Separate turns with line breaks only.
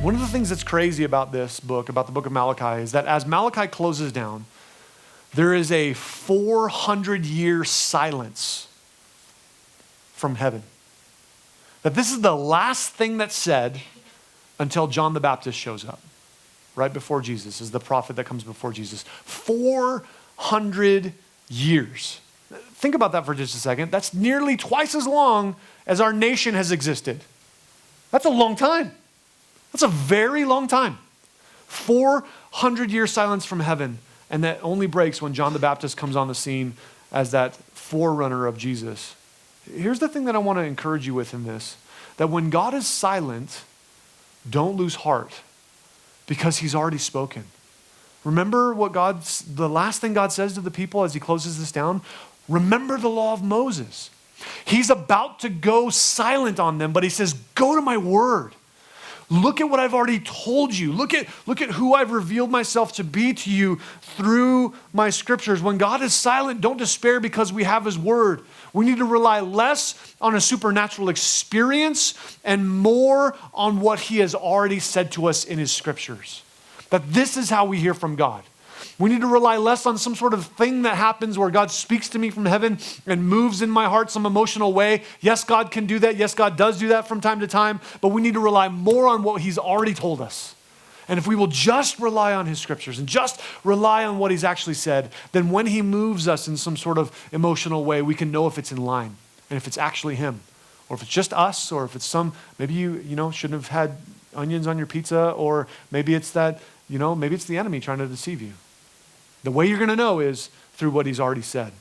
One of the things that's crazy about this book, about the book of Malachi, is that as Malachi closes down, there is a 400-year silence from heaven. That this is the last thing that's said until John the Baptist shows up, right before Jesus, is the prophet that comes before Jesus. 400 years. Think about that for just a second. That's nearly twice as long as our nation has existed. That's a long time. That's a very long time. 400-year silence from heaven, and that only breaks when John the Baptist comes on the scene as that forerunner of Jesus. Here's the thing that I want to encourage you with in this, that when God is silent, don't lose heart because he's already spoken. Remember the last thing God says to the people as he closes this down? Remember the law of Moses. He's about to go silent on them, but he says, go to my word. Look at what I've already told you. Look at who I've revealed myself to be to you through my scriptures. When God is silent, don't despair because we have his word. We need to rely less on a supernatural experience and more on what he has already said to us in his scriptures. That this is how we hear from God. We need to rely less on some sort of thing that happens where God speaks to me from heaven and moves in my heart some emotional way. Yes, God can do that. Yes, God does do that from time to time. But we need to rely more on what he's already told us. And if we will just rely on his scriptures and just rely on what he's actually said, then when he moves us in some sort of emotional way, we can know if it's in line and if it's actually him, or if it's just us, or if it's maybe you shouldn't have had onions on your pizza, or maybe it's maybe it's the enemy trying to deceive you. The way you're going to know is through what he's already said.